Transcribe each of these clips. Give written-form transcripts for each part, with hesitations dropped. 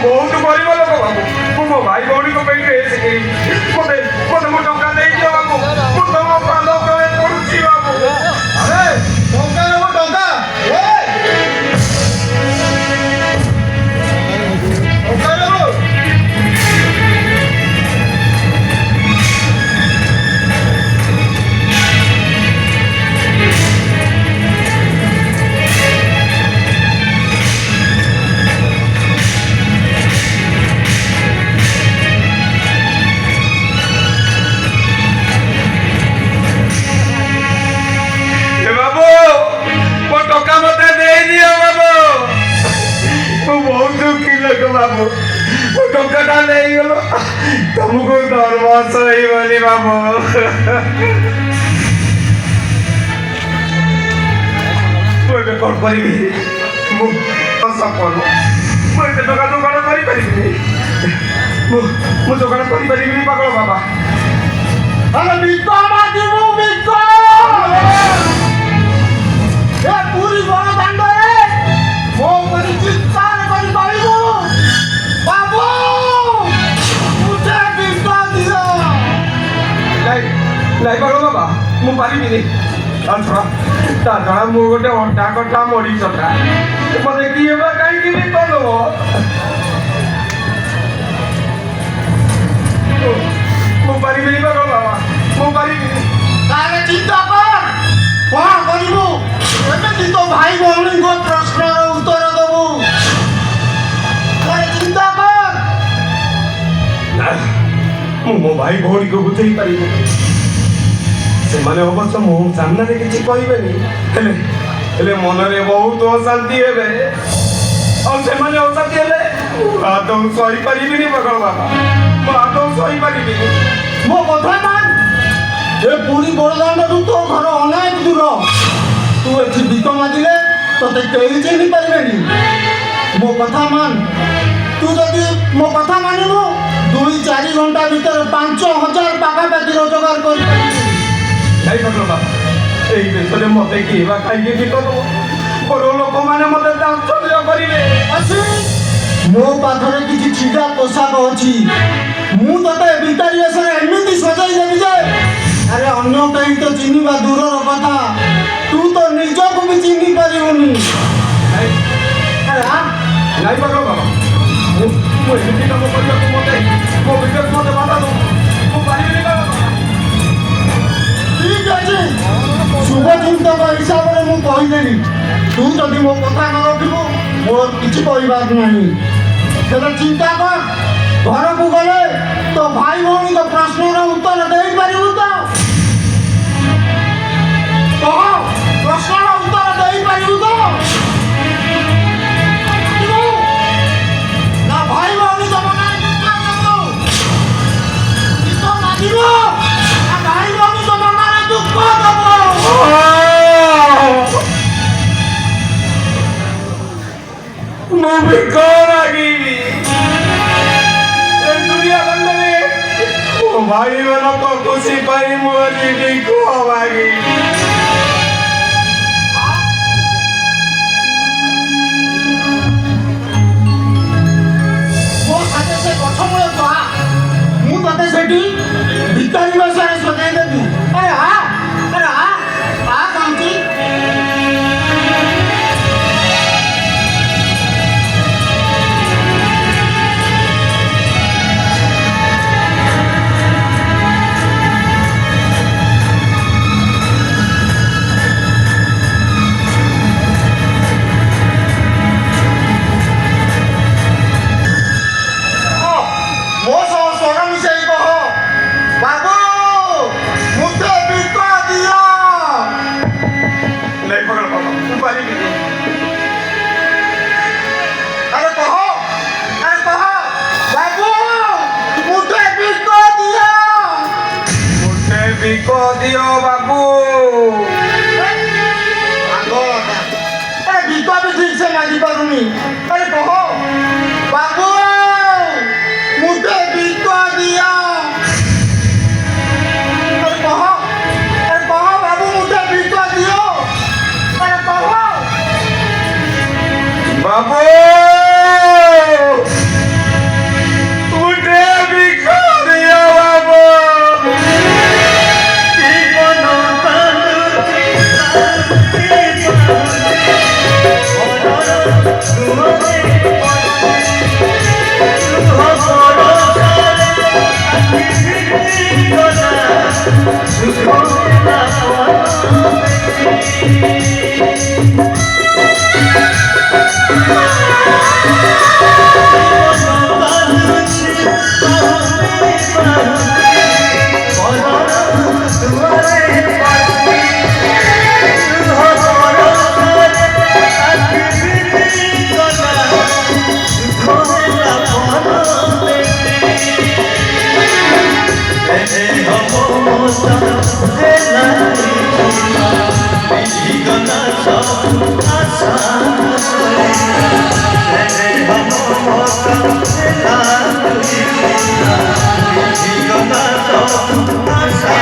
बहुत गरीब लोक बाबू मो भाई भौणी को ड्रेस किनी मते मो टंका दे दियो बाबू मु तुम पाद तले पड़ुची बाबू अरे टंका रे टंका टंका रे बाबू टंका नहीं गलो तुमको दरमास बोली बाबू मुझे कौन करी सफल मुझे टंका दुकान करी मु दुकान करी पागल बाबा अरे बिको माजिबू बिको ए पूरी बड़ दांड रे मो करी चित्तार करी पाइबू बाबू मुझे बिको दियो नहीं पागल बाबा मु पारिबिनी अच्छा ता जरा मु गोटे अंटा कटा मरी चटा मते किए बा काई कि नहीं कलो मु पारिबिनी पागल बाबा मु पारिबिनी तारे चिंता कर कौन करिबू एमे तो भाई भौणी को प्रश्न उत्तर देबू तारे चिंता कर मो भाई भौणी को बुझेई पारिबो से माने अवश्य मो सामने रे किछि कहिबेनी हेले मन रे बहुत अशांति हेबे और से माने अशांति हेले आदौ सही पारिबिनी पागल बाबा मो आदौ सही पारिबिनी मो कथा मान ए पूरी बड़दांड तू तो घर अनेक दूर तू एठी बिक माजिले तते केही चिन्हि पारिबेनी मो कथा मान तू जदि मो कथा मानिबू 2-4 घंटा भीतर 5,000 पाखापाखि रोजगार कर नहीं पागल बाबा एई देशरे मते कि बा खाइके कि तो पर लोक माने मते दांचल्य करिवे अछि मो पाखरे किछि छिटा पोशाक अछि मु तते भितरी एसरे एमिति सजाई देबी जे अरे अन्य कहीं तो चिन्हिबा दूरर कथा तू तो निजको भी चिन्हि पारिबुनी अरे हां नहीं पागल बाबा मु एमिति काम करिया को मते मो विवेक मते बाधा दो मु पारिबिनी बाबा ठीक अछि शुभ चिंतक हिसाब रे मु कहिदेनी तू जदि मो कथा न रखिबो मोर किछि कहिबार नाही तेरे चिंता कर घर को गले तो भाई भौणी को प्रश्न रो उत्तर देई पारिबु तो प्रश्न रो उत्तर देई पारिबु तो ना भाई भौणी को मना दुख मागिबो ना भाई भौणी को मना दुख दबो मु भी कौन आगी दुनिया बंदे मो भाई वाला को खुशी पाई मुझे भी को आगी वो साथे से कथा मय तो मु तते सेठी भितरी बसारे सजाई देबी अरे आ कांची बिको दियो बाबू अरे बिको भी ठीक से मारी पारुनी अरे कहो बाबू मुझे बिको दिया अरे कहो अरे মমতা হেলাই বিধিগনা সব আশা মমতা হেলাই বিধিগনা সব আশা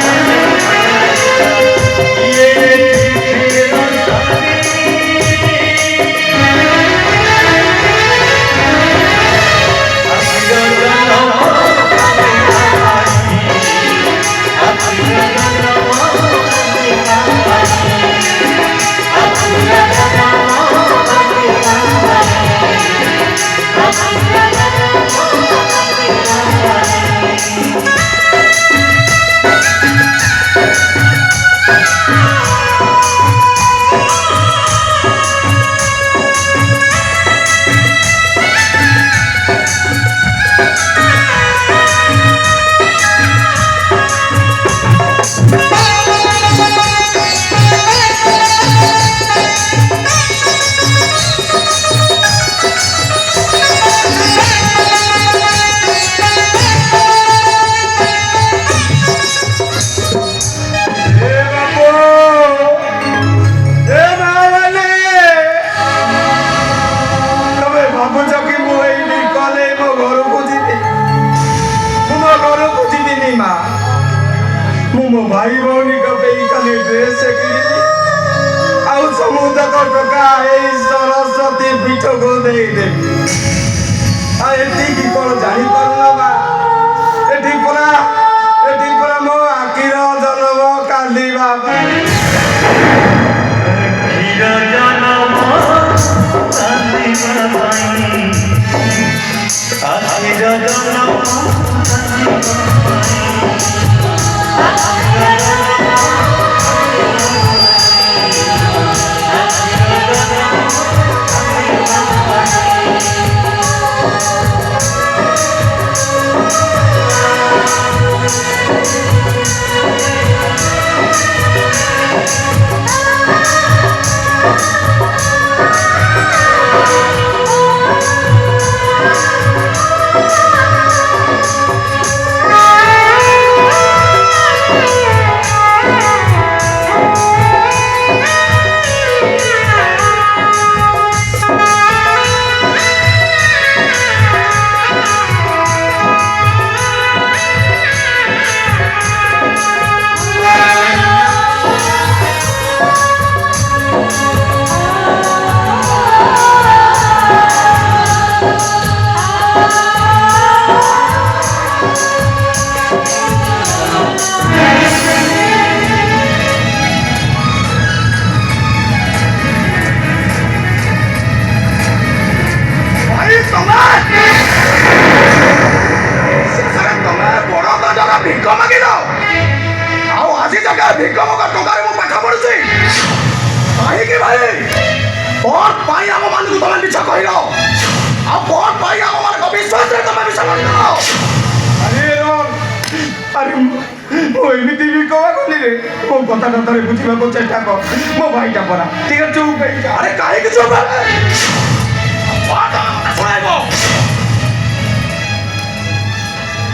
भाई भौनी को पे कले ड्रेस किनी आउ समुद्र को टका ए सरस्वती पीठ को दे दे आ एती की कोन जानि परना बा एठी परा मो आखिर जन्म काली बाबा आखिर जन्म काली बाबा आखिर जन्म कथा कथा बुझा को चेष्टा कर मो भाईटा परा ठीक है चुप अरे काहे के चुप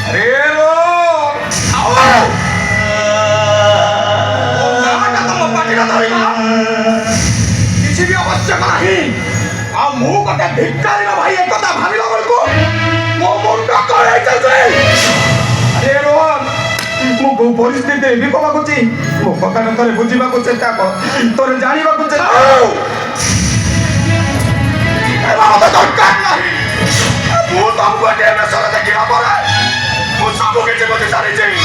अरे रो आओ किसी भी आवश्यक नहीं आ मु कते भिकारी ना भाई एक कथा भाबिला बलको मो मुंडा करे चलते अरे रो मु को परिस्थिति भी कबा कुची मो कथा न करे बुझिबा को चेष्टा कर तोरे जानिबा को चेष्टा ए बाबा तो दरकार नहीं मु तो गोटे में सर देखिला परे मु सब के जे गोटे सारे जाई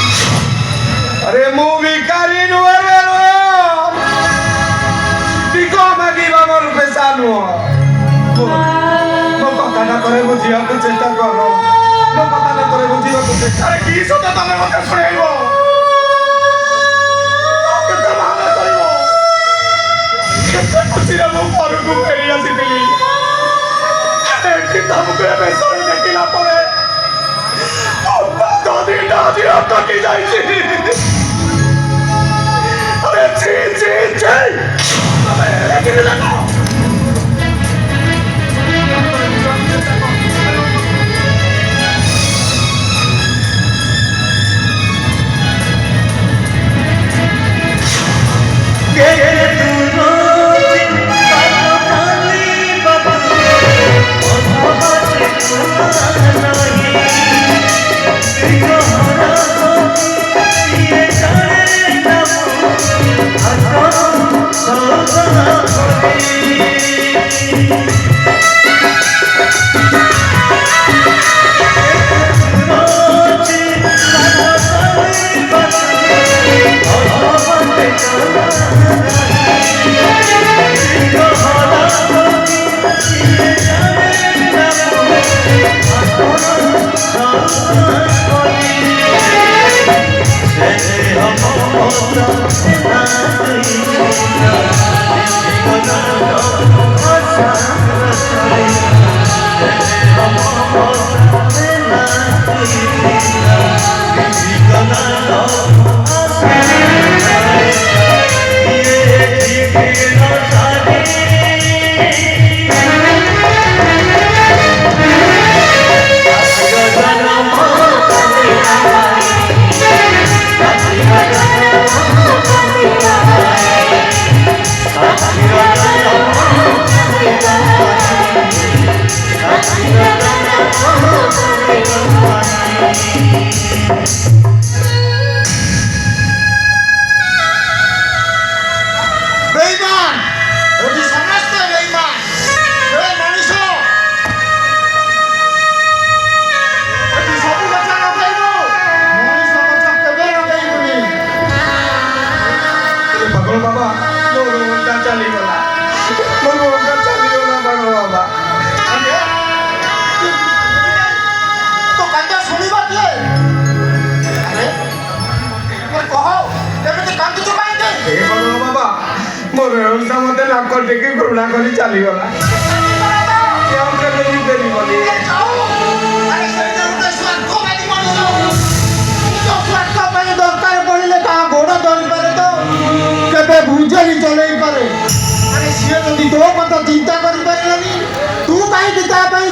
अरे मु भिकारी नु रे रो बिको मागिबा मोर पैसा नु मो कथा न करे बुझिबा को चेष्टा कर मो कथा न करे बुझिबा को चेष्टा अरे की सता तमे मते सुनाइबो खुशी मु घर को फेरी आसी किताब के पैसा देखिला परे दादी दादी अटकी जाइए अरे छी छी छी अबे लेकिन लगा ମୋର ଏଉଁଟା ମତେ ନାକ ଟେକି ଘୃଣା କରି ଚାଲିଗଲା ସେ ଆଉ କେବେ ବି ଫେରିବନି ଦରକାର ପଡ଼ିଲେ କାହା ଗୋଡ଼ ଧରିପାରେ ତ କେବେ ଭୁଜେଲି ଚଲେଇ ପାରେ ଆରେ ସିଏ ଯଦି ତୋ କଥା ଚିନ୍ତା କରିପାରିଲାନି ତୁ କାହିଁକି ତା ପାଇଁ